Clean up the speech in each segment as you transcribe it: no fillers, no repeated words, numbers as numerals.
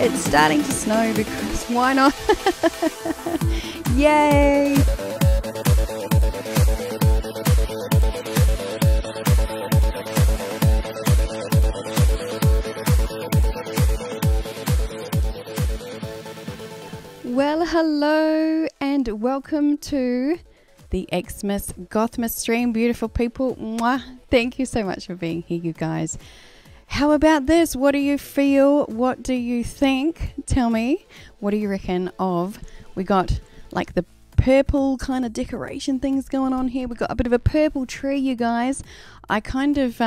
It's starting to snow because why not? Yay! Well, hello and welcome to the Xmas Gothmas stream, beautiful people. Mwah. Thank you so much for being here, you guys. How about this? What do you feel? What do you think? Tell me. What do you reckon of? We got like the purple kind of decoration things going on here. We got a bit of a purple tree, you guys. I kind of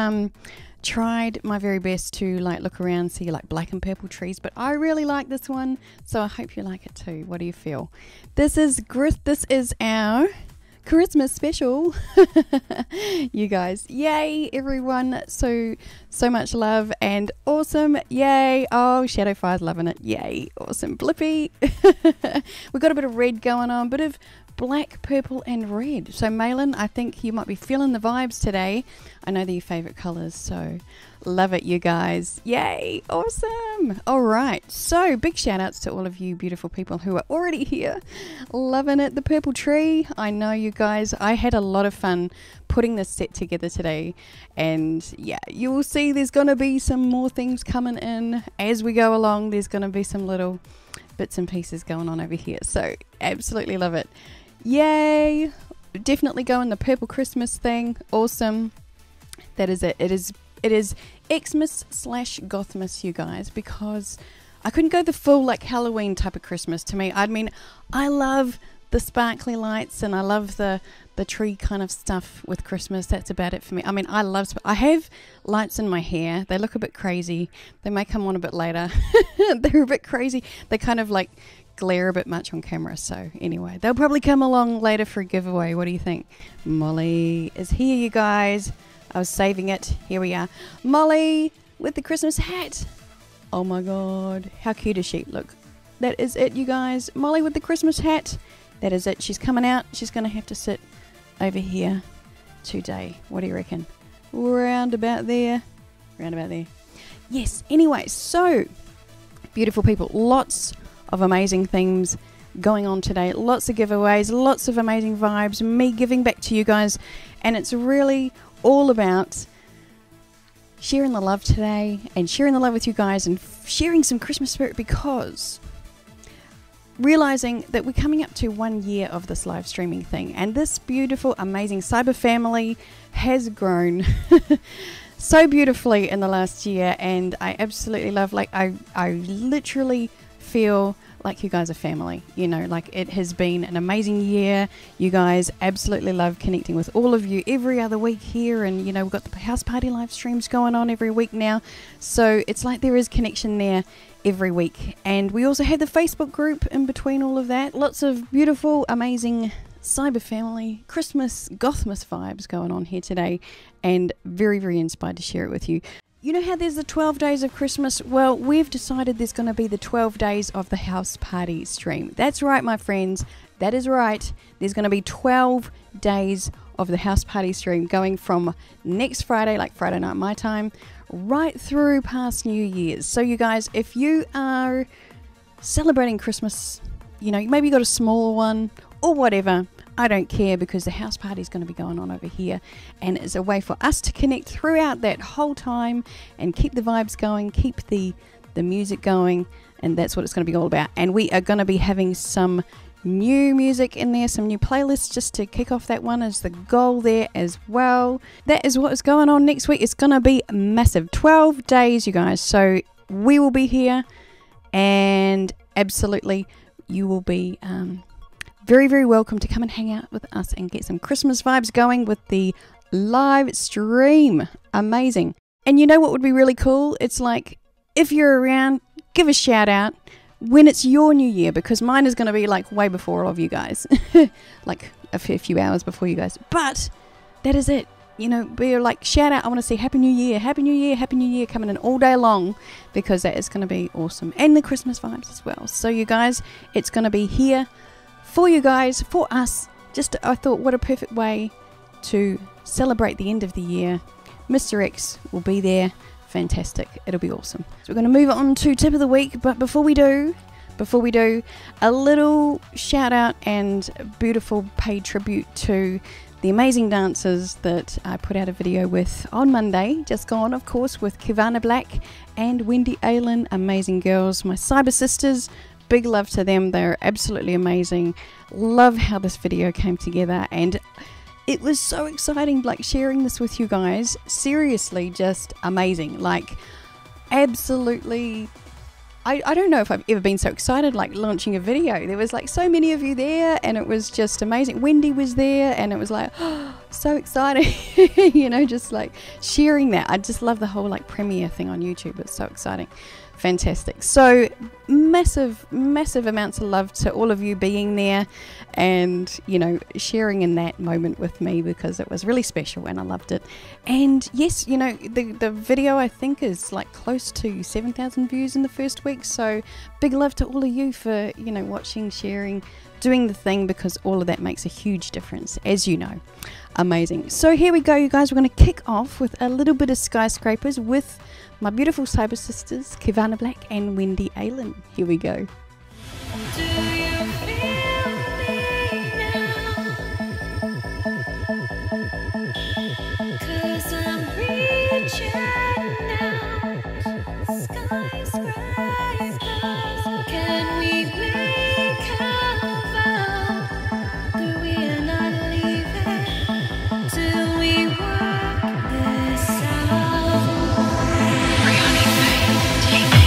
tried my very best to like look around, see like black and purple trees, but I really like this one, so I hope you like it too. What do you feel? This is our Christmas special. You guys, yay everyone, so much love and awesome, yay. Oh, Shadowfire's loving it, yay, awesome. Blippy. We've got a bit of red going on, bit of black, purple and red. So Ailan, I think you might be feeling the vibes today. I know they're your favorite colors, so love it, you guys. Yay, awesome. All right, so big shout outs to all of you beautiful people who are already here, loving it. The purple tree, I know you guys, I had a lot of fun putting this set together today, and yeah, you will see there's gonna be some more things coming in as we go along. There's gonna be some little bits and pieces going on over here, so absolutely love it. Yay! Definitely go in the purple Christmas thing. Awesome. That is it. It is Xmas / Gothmas, you guys, because I couldn't go the full like Halloween type of Christmas to me. I mean, I love the sparkly lights and I love the tree kind of stuff with Christmas. That's about it for me. I mean, I have lights in my hair. They look a bit crazy. They may come on a bit later. They're a bit crazy. They kind of like glare a bit much on camera, so anyway, they'll probably come along later for a giveaway. What do you think? Molly is here, you guys. I was saving it. Here we are. Molly with the Christmas hat. Oh my god, how cute is she? Look, that is it, you guys. Molly with the Christmas hat. That is it. She's coming out. She's gonna have to sit over here today. What do you reckon? Round about there. Round about there. Yes, anyway, so beautiful people, lots of amazing things going on today, lots of giveaways, lots of amazing vibes, me giving back to you guys, and it's really all about sharing the love today and sharing the love with you guys and sharing some Christmas spirit, because realizing that we're coming up to 1 year of this live streaming thing, and this beautiful amazing CyberFamily has grown so beautifully in the last year, and I absolutely love, like I literally feel like you guys are family, you know, like it has been an amazing year. You guys, absolutely love connecting with all of you every other week here, and you know, we've got the house party live streams going on every week now, so it's like there is connection there every week. And we also have the Facebook group in between all of that. Lots of beautiful amazing CyberFamily Christmas Gothmas vibes going on here today, and very, very inspired to share it with you. You know how there's the 12 days of Christmas? Well, we've decided there's going to be the 12 days of the house party stream. That's right, my friends. That is right. There's going to be 12 days of the house party stream going from next Friday, like Friday night my time, right through past New Year's. So you guys, if you are celebrating Christmas, you know, maybe you got a smaller one or whatever, I don't care, because the house party is going to be going on over here, and it's a way for us to connect throughout that whole time and keep the vibes going, keep the music going, and that's what it's going to be all about. And we are going to be having some new music in there, some new playlists just to kick off that one as the goal there as well. That is what is going on next week. It's going to be massive. 12 days, you guys. So we will be here, and absolutely you will be very, very welcome to come and hang out with us and get some Christmas vibes going with the live stream. Amazing. And you know what would be really cool? It's like, if you're around, give a shout out when it's your new year, because mine is going to be like way before all of you guys. Like a few hours before you guys. But that is it. You know, be like, shout out, I want to see Happy New Year, Happy New Year, Happy New Year coming in all day long, because that is going to be awesome. And the Christmas vibes as well. So you guys, it's going to be here for you guys, for us. Just, I thought, what a perfect way to celebrate the end of the year. Mr. X will be there fantastic. It'll be awesome. So we're going to move on to tip of the week, but before we do, a little shout out and beautiful paid tribute to the amazing dancers that I put out a video with on Monday, just gone, of course, with Ciwana and Wendy, Ailan, amazing girls, my cyber sisters. Big love to them. They're absolutely amazing. Love how this video came together, and it was so exciting, like sharing this with you guys. Seriously, just amazing. Like, absolutely. I don't know if I've ever been so excited, like launching a video. There was like so many of you there, and it was just amazing. Wendy was there, and it was like, oh, so exciting. You know, just like sharing that. I just love the whole like premiere thing on YouTube. It's so exciting. Fantastic. So massive amounts of love to all of you being there and, you know, sharing in that moment with me, because it was really special and I loved it. And yes, you know, the video I think is like close to 7,000 views in the first week. So big love to all of you for, you know, watching, sharing, doing the thing, because all of that makes a huge difference, as you know. Amazing. So here we go, you guys. We're going to kick off with a little bit of Skyscrapers with my beautiful cyber sisters, Ciwana and Wendy Ailan. Here we go. Do you feel me now? 'Cause I'm reaching out. Skyscrapers. Can we make a vow that we're not leaving till we work this out? Brioni, take me.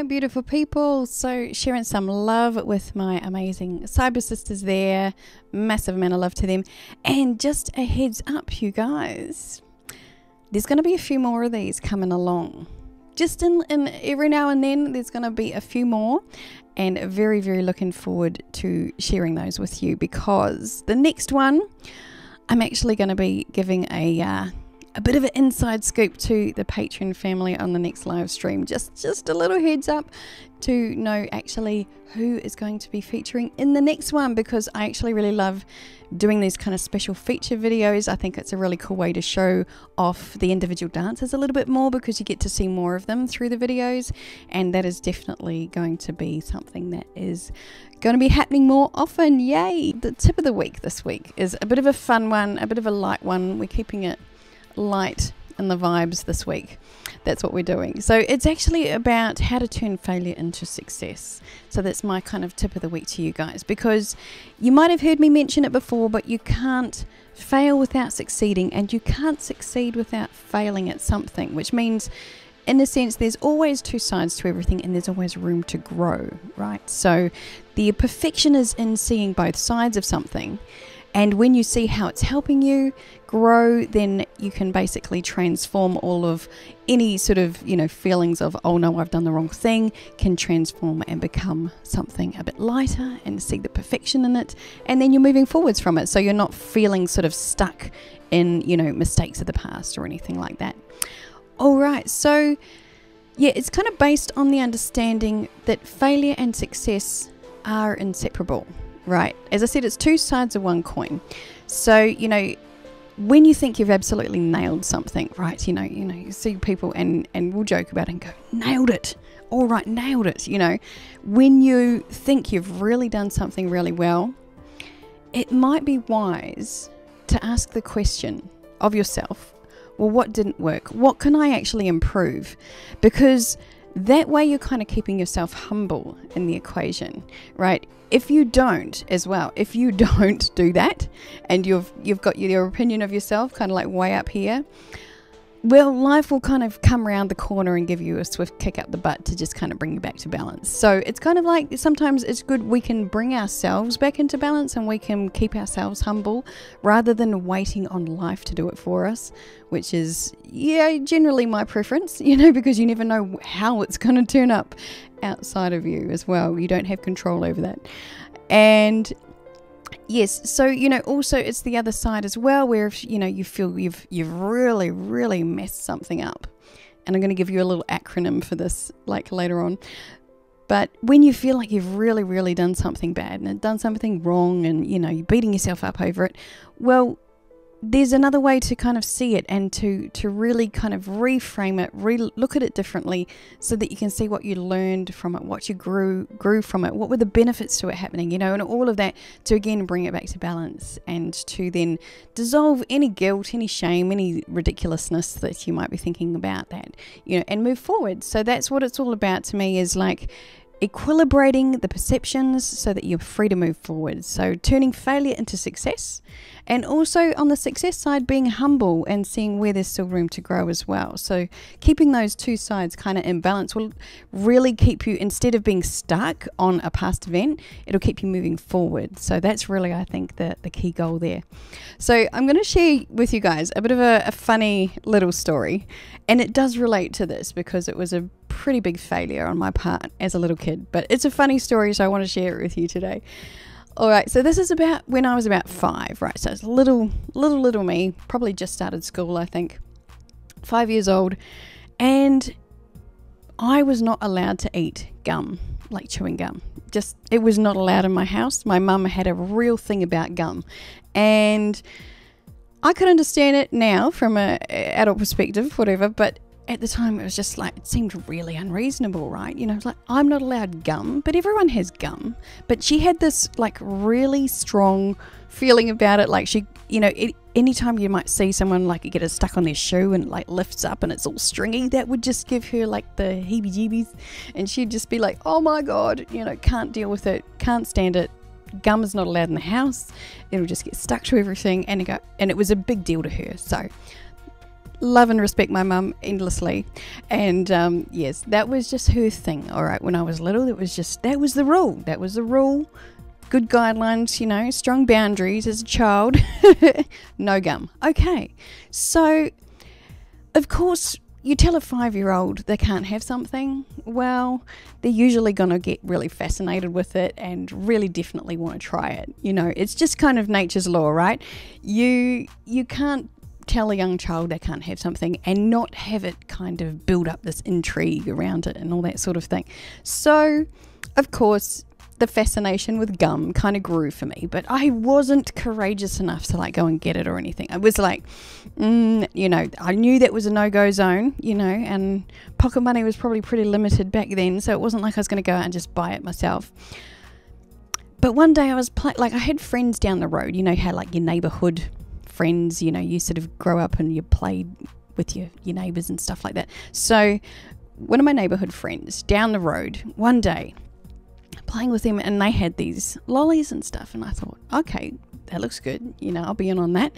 Beautiful people, so sharing some love with my amazing cyber sisters there. Massive amount of love to them. And just a heads up, you guys, there's going to be a few more of these coming along. Just in every now and then there's going to be a few more, and very looking forward to sharing those with you, because the next one I'm actually going to be giving a bit of an inside scoop to the Patreon family on the next live stream. Just a little heads up to know actually who is going to be featuring in the next one, because I actually really love doing these kind of special feature videos. I think it's a really cool way to show off the individual dancers a little bit more, because you get to see more of them through the videos, and that is definitely going to be something that is going to be happening more often. Yay! The tip of the week this week is a bit of a fun one, a bit of a light one. We're keeping it light in the vibes this week. That's what we're doing. So it's actually about how to turn failure into success. So that's my kind of tip of the week to you guys, because you might have heard me mention it before, but you can't fail without succeeding, and you can't succeed without failing at something, which means in a sense there's always two sides to everything, and there's always room to grow, right? So the perfection is in seeing both sides of something. And when you see how it's helping you grow, then you can basically transform all of any sort of, feelings of, oh no, I've done the wrong thing, can transform and become something a bit lighter and see the perfection in it. And then you're moving forwards from it. So you're not feeling sort of stuck in, mistakes of the past or anything like that. All right. So yeah, it's kind of based on the understanding that failure and success are inseparable, right? As I said, it's two sides of one coin. So, when you think you've absolutely nailed something, right? You see people and we'll joke about it and go, nailed it. All right, nailed it. When you think you've really done something really well, it might be wise to ask the question of yourself, well, what didn't work? What can I actually improve? Because that way you're kind of keeping yourself humble in the equation, right? If you don't as well, if you don't do that and you've got your opinion of yourself kind of like way up here, well, life will kind of come around the corner and give you a swift kick up the butt to just kind of bring you back to balance. So it's kind of like sometimes it's good we can bring ourselves back into balance and we can keep ourselves humble rather than waiting on life to do it for us, which is, generally my preference, because you never know how it's going to turn up outside of you as well. You don't have control over that. And yes, so also it's the other side as well, where if you feel you've really, really messed something up, and I'm going to give you a little acronym for this like later on. But when you feel like you've really, really done something bad and done something wrong, and you're beating yourself up over it, well, there's another way to kind of see it and to really kind of reframe it, look at it differently so that you can see what you learned from it, what you grew from it, what were the benefits to it happening, and all of that to again bring it back to balance and to then dissolve any guilt, any shame, any ridiculousness that you might be thinking about that, and move forward. So that's what it's all about to me, is like equilibrating the perceptions so that you're free to move forward. So turning failure into success, and also on the success side being humble and seeing where there's still room to grow as well. So keeping those two sides kind of in balance will really keep you, instead of being stuck on a past event, it'll keep you moving forward. So that's really, I think, the key goal there. So I'm going to share with you guys a bit of a funny little story, and it does relate to this because it was a pretty big failure on my part as a little kid, but it's a funny story, so I want to share it with you today. All right, so this is about when I was about 5, right? So it's little me, probably just started school, I think, 5 years old, and I was not allowed to eat gum, like chewing gum. It was not allowed in my house. My mum had a real thing about gum, and I could understand it now from an adult perspective, whatever, but at the time it was just like, it seemed really unreasonable, right? It's like, I'm not allowed gum, but everyone has gum. But she had this like really strong feeling about it. Like she, anytime you might see someone like get it stuck on their shoe and it like lifts up and it's all stringy, that would just give her like the heebie-jeebies. And she'd just be like, oh my God, can't deal with it, can't stand it. Gum is not allowed in the house. It'll just get stuck to everything. And it was a big deal to her. So love and respect my mum endlessly, and yes, that was just her thing. All right, when I was little, that was the rule. Good guidelines, strong boundaries as a child. No gum. Okay, so of course you tell a 5-year-old they can't have something, well, they're usually going to get really fascinated with it and really definitely want to try it. It's just kind of nature's law, right? You can't tell a young child they can't have something and not have it kind of build up this intrigue around it and all that sort of thing. So, of course, the fascination with gum kind of grew for me, but I wasn't courageous enough to like go and get it or anything. I was like, I knew that was a no-go zone, and pocket money was probably pretty limited back then, so it wasn't like I was going to go out and just buy it myself. But one day I was I had friends down the road, how like your neighborhood friends, you sort of grow up and you played with your neighbors and stuff like that. So one of my neighborhood friends down the road, one day playing with them, and they had these lollies and stuff, and I thought, okay, that looks good, I'll be in on that.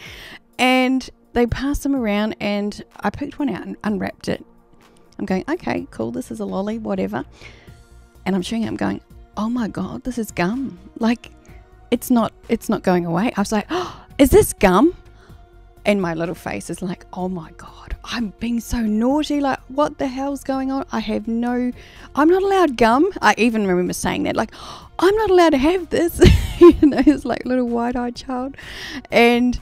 And they passed them around, and I picked one out and unwrapped it. I'm going, okay, cool, this is a lolly, whatever. And I'm chewing it, I'm going, oh my God, this is gum. Like, it's not going away. I was like, oh, is this gum? And my little face is like, oh my God, I'm being so naughty. Like, what the hell's going on? I'm not allowed gum. I even remember saying that, like, I'm not allowed to have this. It's like a little wide-eyed child. And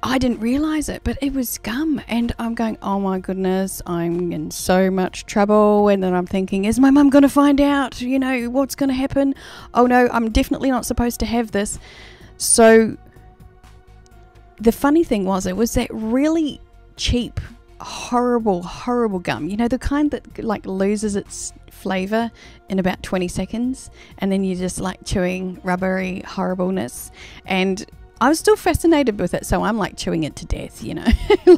I didn't realize it, but it was gum. And I'm going, oh my goodness, I'm in so much trouble. And then I'm thinking, is my mum going to find out, what's going to happen? Oh no, I'm definitely not supposed to have this. So the funny thing was, it was that really cheap, horrible gum. The kind that like loses its flavor in about 20 seconds. And then you're just like chewing rubbery horribleness. And I was still fascinated with it. So I'm like chewing it to death,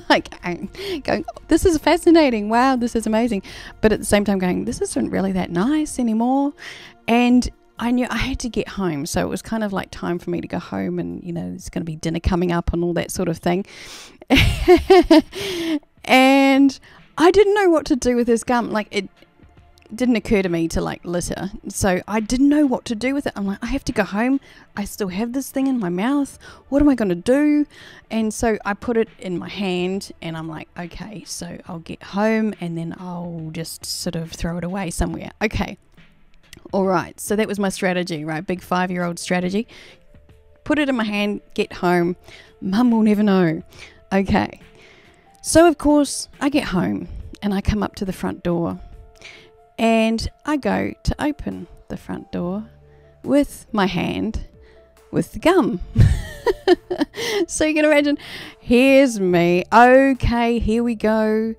like I'm going, this is fascinating. Wow, this is amazing. But at the same time going, this isn't really that nice anymore. And I knew I had to get home, so it was kind of like time for me to go home, and there's going to be dinner coming up and all that sort of thing. And I didn't know what to do with this gum. Like, it didn't occur to me to like litter, so I didn't know what to do with it. I'm like, I have to go home. I still have this thing in my mouth. What am I going to do? And so I put it in my hand, and I'm like, okay, so I'll get home and then I'll just sort of throw it away somewhere. Okay. All right, so that was my strategy, right? Big 5-year-old strategy. Put it in my hand, get home. Mum will never know. Okay. So, of course, I get home and I come up to the front door and I go to open the front door with my hand with the gum. So you can imagine, here's me. Okay, here we go.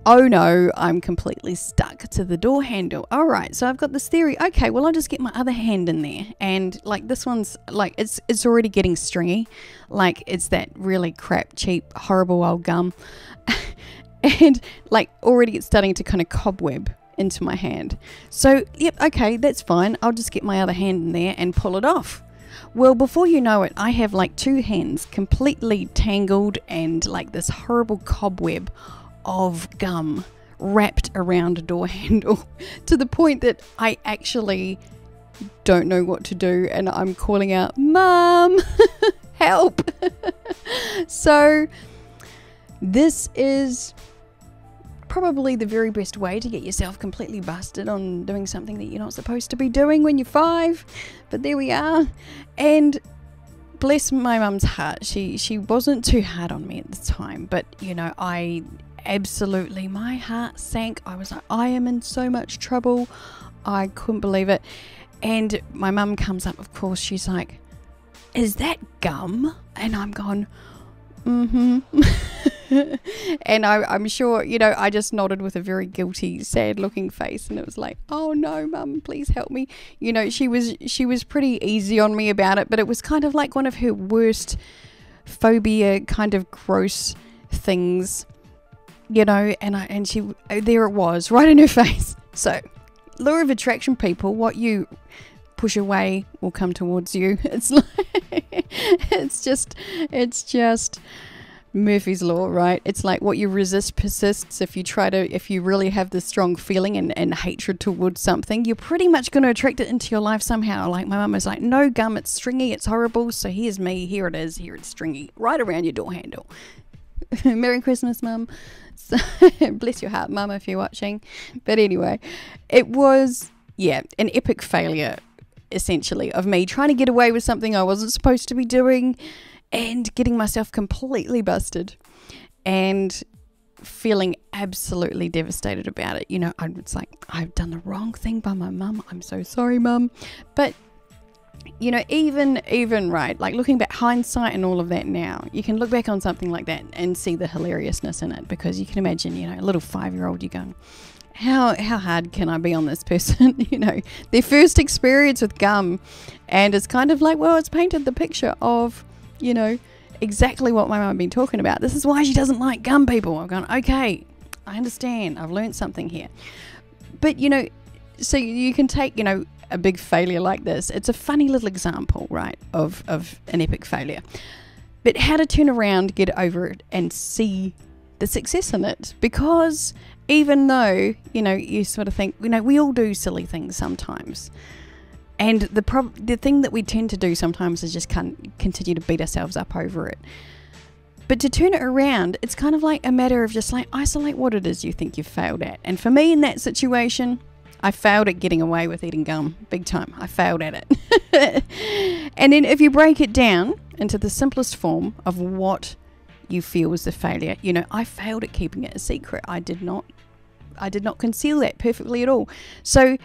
Oh no, I'm completely stuck to the door handle. All right, so I've got this theory. Okay, well, I'll just get my other hand in there. And like this one's like, it's already getting stringy. Like it's that really crap, cheap, horrible old gum. And like already it's starting to kind of cobweb into my hand. So, yep, okay, that's fine. I'll just get my other hand in there and pull it off. Well, before you know it, I have like two hands completely tangled and like this horrible cobweb of gum wrapped around a door handle to the point that I actually don't know what to do, and I'm calling out, Mum, help. So this is probably the very best way to get yourself completely busted on doing something that you're not supposed to be doing when you're 5, but there we are. And bless my mum's heart, she wasn't too hard on me at the time, but I absolutely, my heart sank. I was like, I am in so much trouble. I couldn't believe it. And my mum comes up, of course, she's like, is that gum? And I'm gone, mm-hmm. And I'm sure, I just nodded with a very guilty, sad looking face, and it was like, oh no, Mum, please help me. She was pretty easy on me about it, but it was kind of like one of her worst phobia kind of gross things. And she, there it was, right in her face. So, law of attraction, people, what you push away will come towards you. It's like, it's just Murphy's Law, right? It's like what you resist persists. If you really have this strong feeling and hatred towards something, you're pretty much going to attract it into your life somehow. Like my mum was like, no gum, it's stringy, it's horrible. So here's me, here it is, here it's stringy, right around your door handle. Merry Christmas, Mum. So, bless your heart, Mum, if you're watching. But anyway, it was, an epic failure, essentially, of me trying to get away with something I wasn't supposed to be doing and getting myself completely busted and feeling absolutely devastated about it. It's like, I've done the wrong thing by my mum. I'm so sorry, Mum. But even right, like looking back, hindsight and all of that now, you can look back on something like that and see the hilariousness in it, because you can imagine, a little 5-year-old, you're going, how hard can I be on this person? Their first experience with gum, and it's kind of like, well, it's painted the picture of, exactly what my mum had been talking about. This is why she doesn't like gum, people. I've gone, okay, I understand. I've learned something here. But, so you can take, a big failure like this. It's a funny little example, right, of an epic failure. But how to turn around, get over it, and see the success in it. Because even though, you sort of think, we all do silly things sometimes. And the thing that we tend to do sometimes is just continue to beat ourselves up over it. But to turn it around, it's kind of like a matter of just like isolate what it is you think you've failed at. And for me in that situation, I failed at getting away with eating gum big time. I failed at it. And then if you break it down into the simplest form of what you feel was the failure, you know, I failed at keeping it a secret. I did not conceal that perfectly at all. So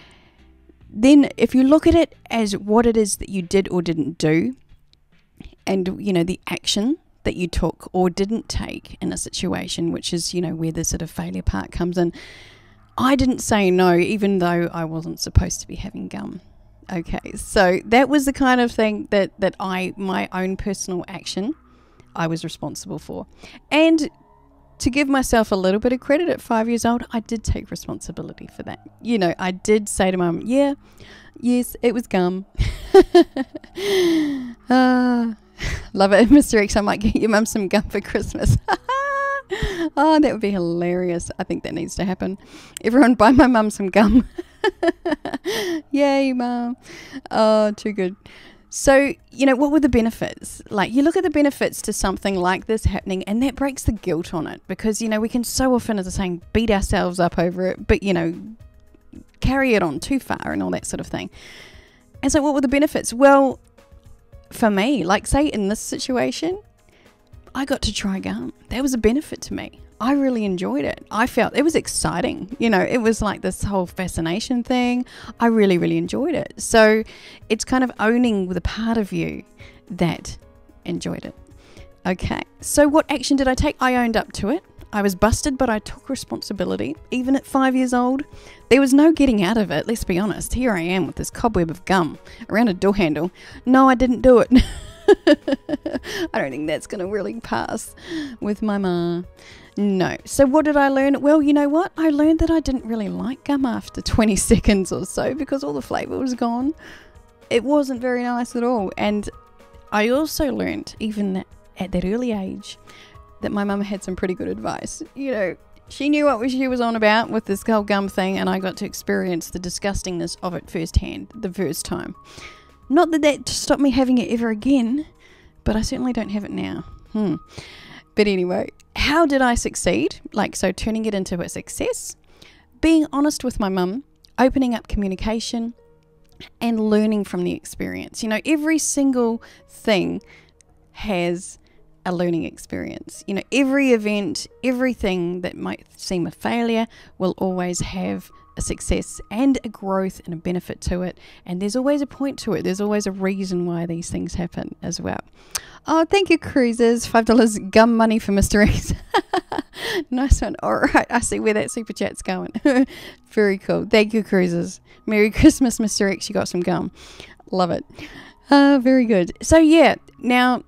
then if you look at it as what it is that you did or didn't do, and, you know, the action that you took or didn't take in a situation, which is, you know, where the sort of failure part comes in. I didn't say no, even though I wasn't supposed to be having gum. Okay, so that was the kind of thing that my own personal action, I was responsible for. And to give myself a little bit of credit, at 5 years old, I did take responsibility for that. You know, I did say to Mum, yes, it was gum. Love it. Mr. X, I might get your mum some gum for Christmas. Oh, that would be hilarious. I think that needs to happen. Everyone buy my mum some gum. Yay, Mum. Oh, too good. So, you know, what were the benefits? Like, you look at the benefits to something like this happening, and that breaks the guilt on it. Because, you know, we can so often, as I was saying, beat ourselves up over it, but, you know, carry it on too far and all that sort of thing. And so what were the benefits? Well, for me, like say in this situation, I got to try gum. That was a benefit to me. I really enjoyed it. I felt it was exciting. You know, it was like this whole fascination thing. I really, really enjoyed it. So it's kind of owning the part of you that enjoyed it. Okay, so what action did I take? I owned up to it. I was busted, but I took responsibility. Even at 5 years old, there was no getting out of it. Let's be honest. Here I am with this cobweb of gum around a door handle. No, I didn't do it. I don't think that's going to really pass with my ma. No. So what did I learn? Well, you know what? I learned that I didn't really like gum after 20 seconds or so because all the flavour was gone. It wasn't very nice at all. And I also learned, even at that early age, that my mum had some pretty good advice. You know, she knew what she was on about with this whole gum thing, and I got to experience the disgustingness of it firsthand the first time. Not that that stopped me having it ever again, but I certainly don't have it now. But anyway, how did I succeed? Like, so turning it into a success, being honest with my mum, opening up communication, and learning from the experience. You know, every single thing has a learning experience. You know, every event, everything that might seem a failure will always have a success and a growth and a benefit to it. And there's always a point to it. There's always a reason why these things happen as well. Oh, thank you, Cruisers. $5 gum money for Mr. X. Nice one. All right. I see where that super chat's going. Very cool. Thank you, Cruisers. Merry Christmas, Mr. X. You got some gum. Love it. Very good. So, yeah. Now,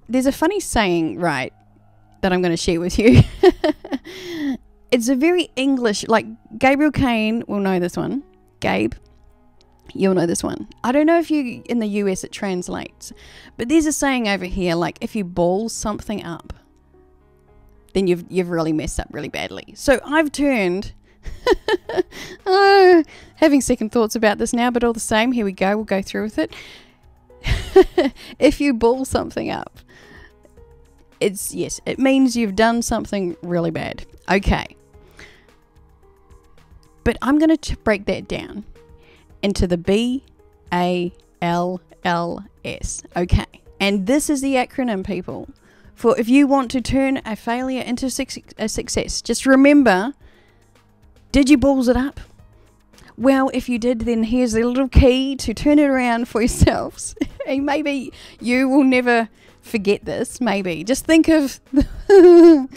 there's a funny saying, right, that I'm going to share with you. It's a very English, like Gabriel Kane will know this one. Gabe, you'll know this one. I don't know if you, in the US it translates, but there's a saying over here, like if you ball something up, then you've really messed up really badly. So I've turned, having second thoughts about this now, but all the same, here we go, we'll go through with it. If you ball something up, it means you've done something really bad. Okay. But I'm going to break that down into the B.A.L.L.S. Okay. And this is the acronym, people, for if you want to turn a failure into a success. Just remember, did you balls it up? Well, if you did, then here's a little key to turn it around for yourselves. And maybe you will never forget this. Maybe. Just think of the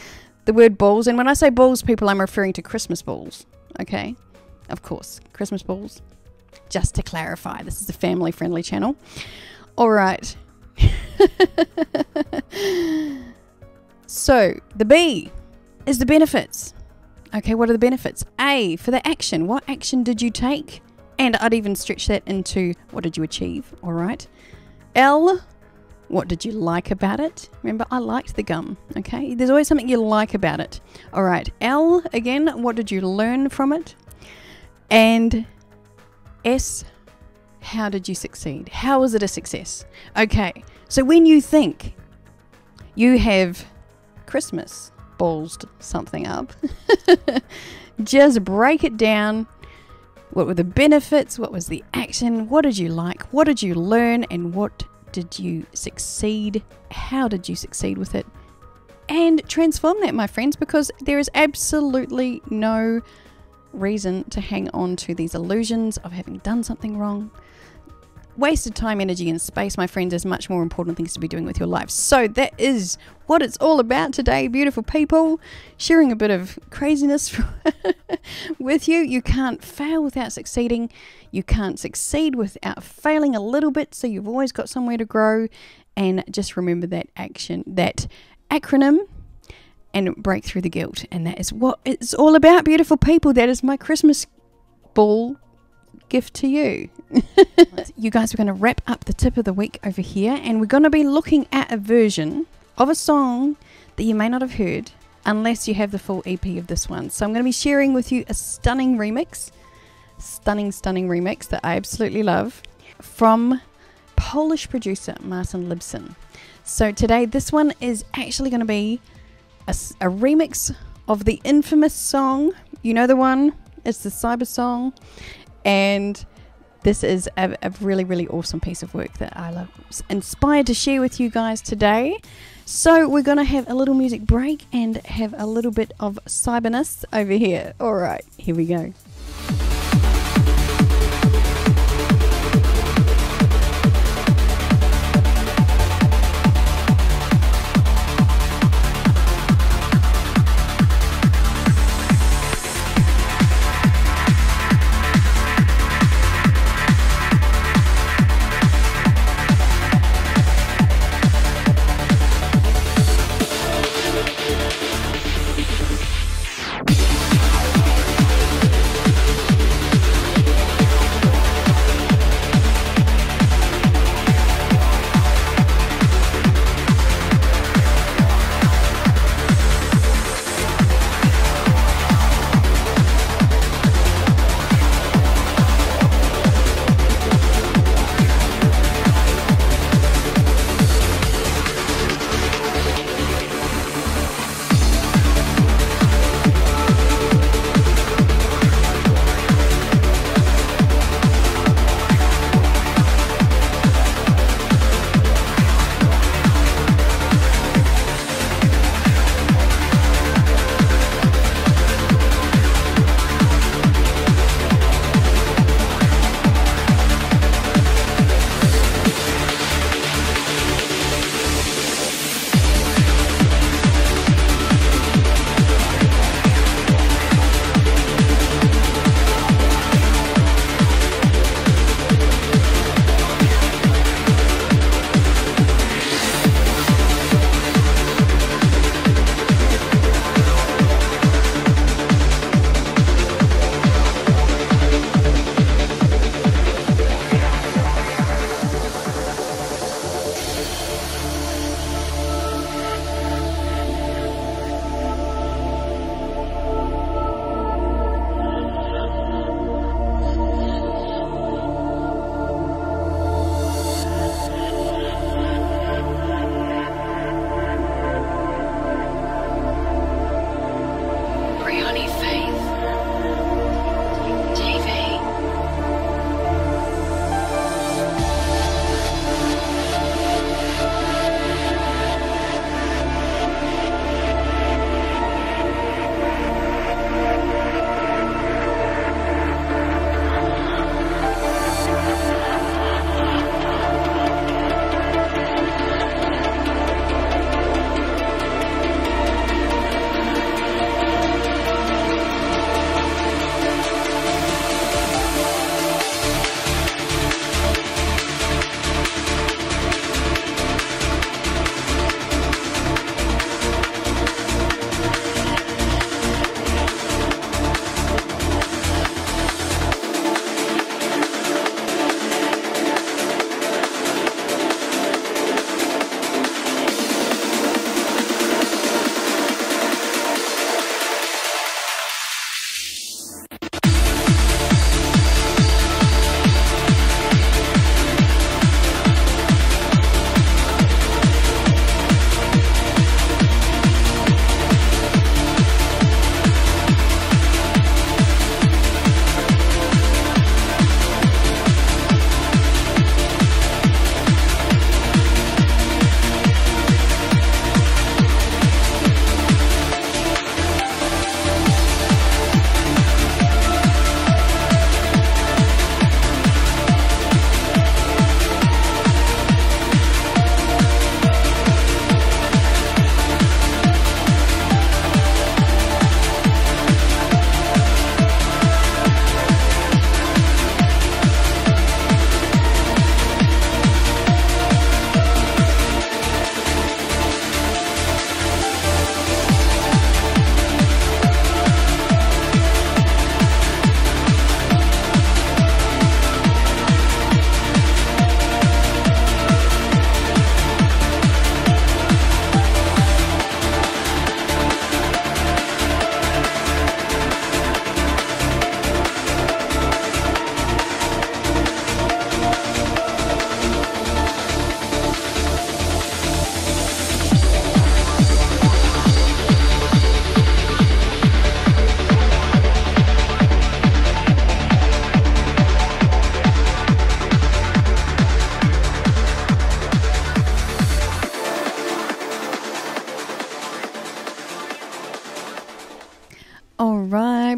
word balls. And when I say balls, people, I'm referring to Christmas balls. Okay, of course, Christmas balls. Just to clarify, this is a family-friendly channel. All right. So, the B is the benefits. Okay, what are the benefits? A, for the action. What action did you take? And I'd even stretch that into what did you achieve? All right. L, what did you like about it? Remember, I liked the gum, okay? There's always something you like about it. All right, L, again, what did you learn from it? And S, How did you succeed? How was it a success? Okay, so when you think you have Christmas ballsed something up, just break it down. What were the benefits? What was the action? What did you like? What did you learn? And what did you succeed? How did you succeed with it? And transform that, my friends, because there is absolutely no reason to hang on to these illusions of having done something wrong. Wasted time, energy, and space, my friends, is much more important things to be doing with your life. So that is what it's all about today, beautiful people. Sharing a bit of craziness with you. You can't fail without succeeding. You can't succeed without failing a little bit. So you've always got somewhere to grow. And just remember that acronym, and break through the guilt. And that is what it's all about, beautiful people. That is my Christmas ball gift to you. You guys, we're going to wrap up the tip of the week over here, and we're going to be looking at a version of a song that you may not have heard unless you have the full EP of this one. So I'm going to be sharing with you a stunning remix, stunning remix that I absolutely love from Polish producer Martin Libsen. So today this one is actually going to be a remix of the infamous song. You know the one? It's the Cyber song. And this is a really, really awesome piece of work that I love, inspired to share with you guys today. So we're going to have a little music break and have a little bit of cyberness over here. All right, here we go.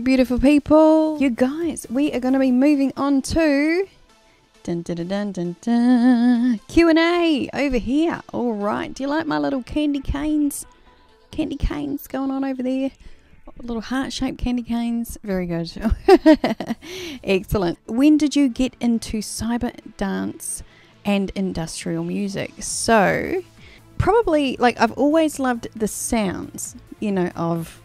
beautiful people. You guys, we are going to be moving on to dun, dun, dun, dun, dun, dun. Q&A over here. All right. Do you like my little candy canes? Candy canes going on over there. Little heart-shaped candy canes. Very good. Excellent. When did you get into cyber dance and industrial music? So, probably, like, I've always loved the sounds, you know, of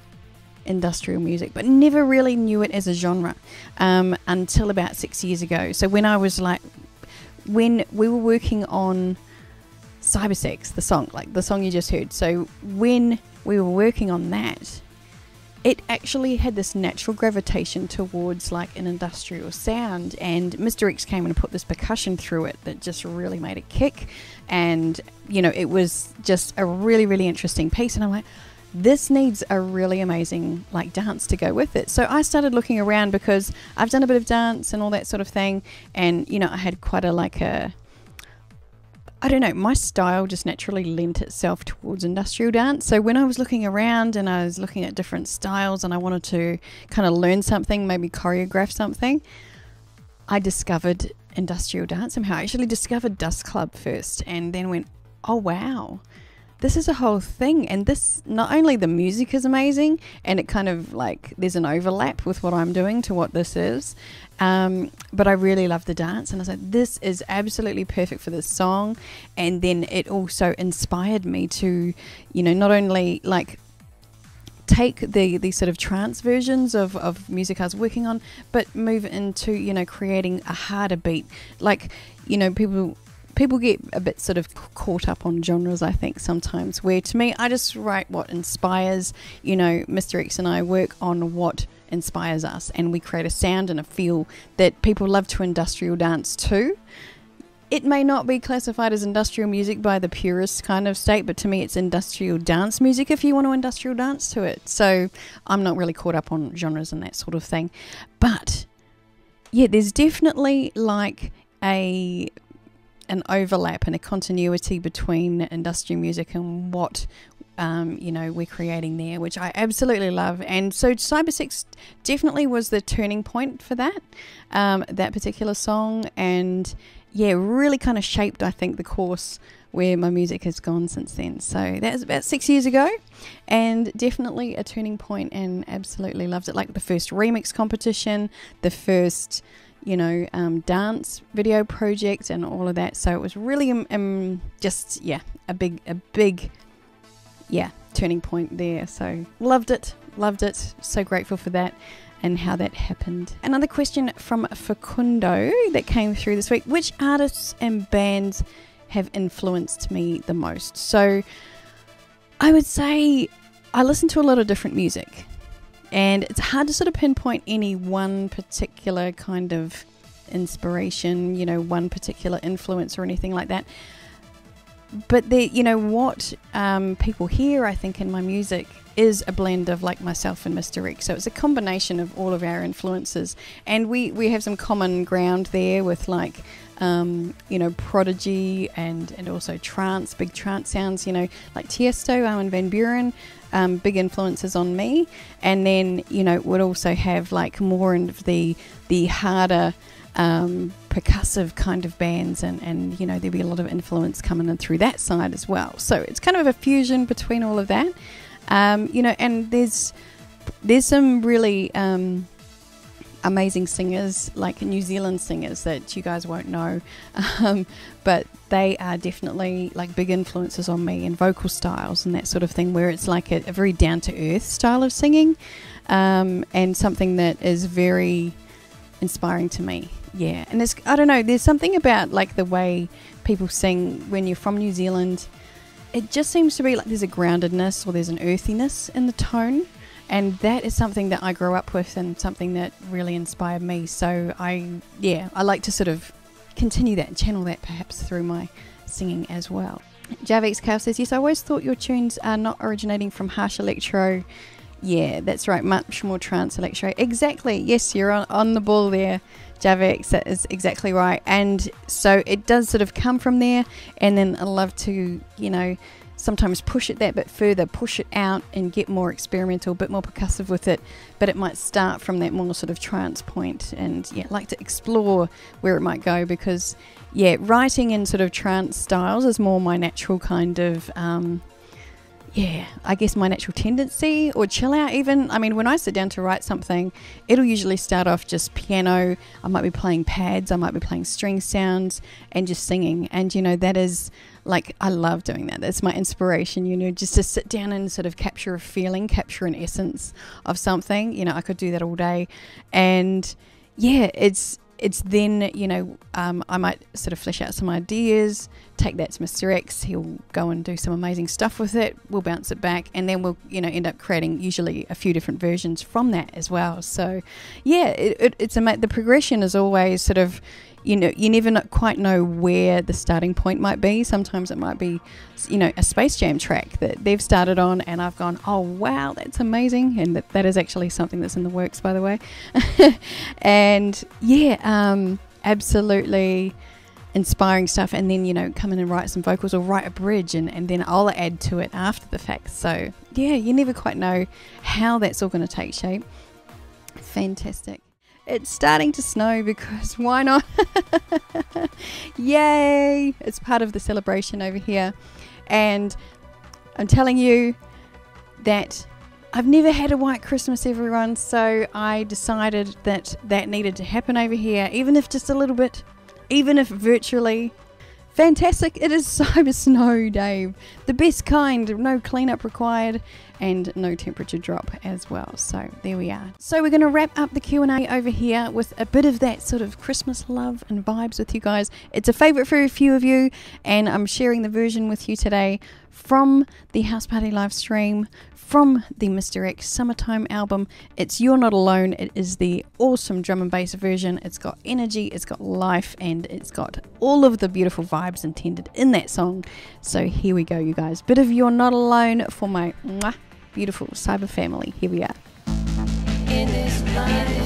industrial music, but never really knew it as a genre until about 6 years ago. So when we were working on Cybersex, the song you just heard. So when we were working on that, it actually had this natural gravitation towards like an industrial sound, and Mr. X came and put this percussion through it that just really made it kick, and you know, it was just a really, really interesting piece, and I'm like, this needs a really amazing like dance to go with it. So I started looking around because I've done a bit of dance and all that sort of thing, and you know, I had quite I don't know, my style just naturally lent itself towards industrial dance. So when I was looking around and I was looking at different styles and I wanted to kind of learn something, maybe choreograph something, I discovered industrial dance. Somehow I actually discovered Dust Club first, and then went, oh wow, this is a whole thing. And this, not only the music is amazing, and it kind of like, there's an overlap with what I'm doing to what this is, but I really love the dance, and I was like, this is absolutely perfect for this song. And then it also inspired me to, you know, not only like take the sort of trance versions of music I was working on, but move into, you know, creating a harder beat. Like, you know, people get a bit sort of caught up on genres, I think, sometimes, where to me, I just write what inspires. You know, Mr. X and I work on what inspires us, and we create a sound and a feel that people love to industrial dance to. It may not be classified as industrial music by the purist kind of state, but to me it's industrial dance music if you want to industrial dance to it. So I'm not really caught up on genres and that sort of thing. But yeah, there's definitely like an overlap and a continuity between industrial music and what you know, we're creating there, which I absolutely love. And so Cybersex definitely was the turning point for that particular song, and yeah, really kind of shaped, I think, the course where my music has gone since then. So that was about 6 years ago, and definitely a turning point, and absolutely loved it. Like the first remix competition, the first, you know, dance video project and all of that. So it was really just, yeah, a big yeah, turning point there. So loved it, so grateful for that and how that happened. Another question from Facundo that came through this week: which artists and bands have influenced me the most? So I would say I listen to a lot of different music, and it's hard to sort of pinpoint any one particular kind of inspiration, you know, one particular influence or anything like that. But you know, what people hear, I think, in my music is a blend of like myself and Mr. X. So it's a combination of all of our influences, and we have some common ground there with like you know, Prodigy and also trance, big trance sounds, you know, like Tiesto, Armin van Buuren, big influences on me. And then, you know, would also have like more of the harder percussive kind of bands, and you know, there'd be a lot of influence coming in through that side as well. So it's kind of a fusion between all of that, you know. And there's some really amazing singers, like New Zealand singers, that you guys won't know, but they are definitely like big influences on me, and vocal styles and that sort of thing, where it's like a very down-to-earth style of singing, and something that is very inspiring to me. Yeah, and there's, I don't know, there's something about like the way people sing when you're from New Zealand. It just seems to be like there's a groundedness, or there's an earthiness in the tone, and that is something that I grew up with, and something that really inspired me. So I like to sort of continue that and channel that perhaps through my singing as well. Javix Cow says, yes, I always thought your tunes are not originating from harsh electro. Yeah, that's right, much more trance electro. Exactly, yes, you're on the ball there, Javix. That is exactly right. And so it does sort of come from there, and then I love to, you know, sometimes push it that bit further, push it out and get more experimental, a bit more percussive with it, but it might start from that more sort of trance point, and yeah, like to explore where it might go, because yeah, writing in sort of trance styles is more my natural kind of yeah, I guess my natural tendency, or chill out even. I mean, when I sit down to write something, it'll usually start off just piano. I might be playing pads, I might be playing string sounds and just singing. And, you know, that is like, I love doing that. That's my inspiration, you know, just to sit down and sort of capture a feeling, capture an essence of something. You know, I could do that all day. And yeah, it's then, you know, I might sort of flesh out some ideas, take that to Mr. X, he'll go and do some amazing stuff with it, we'll bounce it back, and then we'll, you know, end up creating usually a few different versions from that as well. So yeah, the progression is always sort of, you know, you never quite know where the starting point might be. Sometimes it might be, you know, a Space Jam track that they've started on and I've gone, oh wow, that's amazing, and that is actually something that's in the works, by the way. And yeah, absolutely inspiring stuff, and then, you know, come in and write some vocals or write a bridge, and then I'll add to it after the fact. So yeah, you never quite know how that's all going to take shape. Fantastic. It's starting to snow, because why not? Yay! It's part of the celebration over here. And I'm telling you that I've never had a white Christmas, everyone, so I decided that that needed to happen over here, even if just a little bit, even if virtually. Fantastic. It is Cyber Snow, Dave. The best kind. No cleanup required and no temperature drop as well. So there we are. So we're going to wrap up the Q&A over here with a bit of that sort of Christmas love and vibes with you guys. It's a favourite for a few of you, and I'm sharing the version with you today from the House Party live stream, from the Mr. X Summertime album. It's You're Not Alone. It is the awesome drum and bass version. It's got energy, it's got life, and it's got all of the beautiful vibes intended in that song. So here we go, you guys. Bit of You're Not Alone for my beautiful cyber family. Here we are. In this life.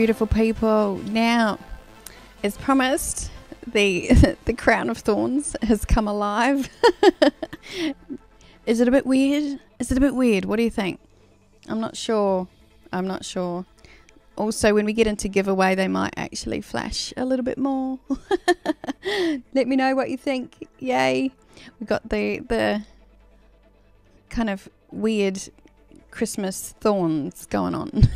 beautiful people. Now, as promised, the the crown of thorns has come alive. Is it a bit weird? Is it a bit weird? What do you think? I'm not sure. I'm not sure. Also, when we get into giveaway, they might actually flash a little bit more. Let me know what you think. Yay. We got the kind of weird Christmas thorns going on.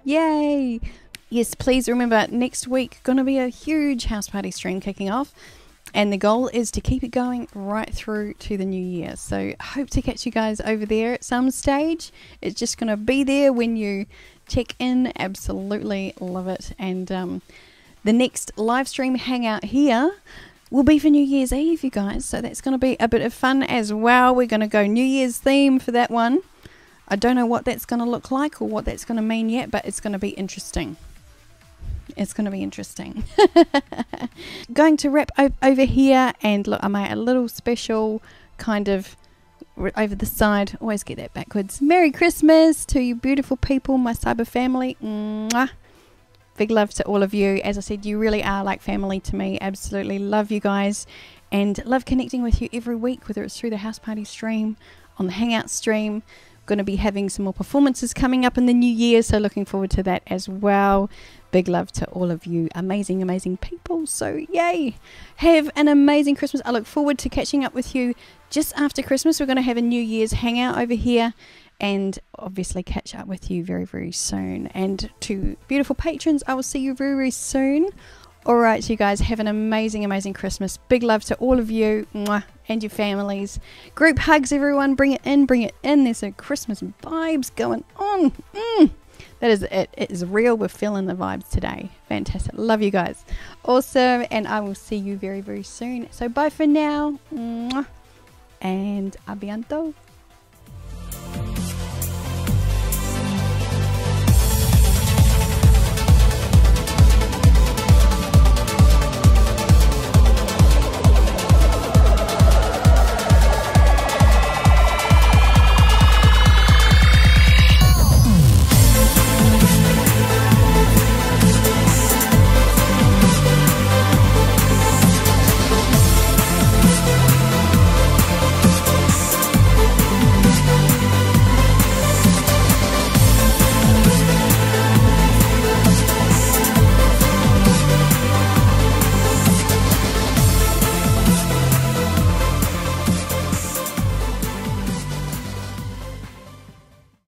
Yay. Yes, please remember, next week going to be a huge house party stream kicking off, and the goal is to keep it going right through to the new year. So hope to catch you guys over there at some stage. It's just going to be there when you check in. Absolutely love it. And the next live stream hangout here will be for New Year's Eve, you guys. So that's going to be a bit of fun as well. We're going to go New Year's theme for that one. I don't know what that's going to look like or what that's going to mean yet, but it's going to be interesting. It's going to be interesting. Going to wrap over here, and look, I made a little special kind of over the side. Always get that backwards. Merry Christmas to you beautiful people, my cyber family. Mwah. Big love to all of you. As I said, you really are like family to me. Absolutely love you guys and love connecting with you every week, whether it's through the house party stream, on the hangout stream. Going to be having some more performances coming up in the new year, so looking forward to that as well. Big love to all of you amazing people. So yay, have an amazing Christmas. I look forward to catching up with you just after Christmas. We're going to have a New Year's hangout over here, and obviously catch up with you very soon. And to beautiful patrons, I will see you very soon. Alright, you guys, have an amazing Christmas. Big love to all of you. Mwah, and your families. Group hugs, everyone. Bring it in. There's some Christmas vibes going on. That is it. It is real. We're feeling the vibes today. Fantastic. Love you guys. Awesome. And I will see you very soon. So bye for now. Mwah, and a bientôt.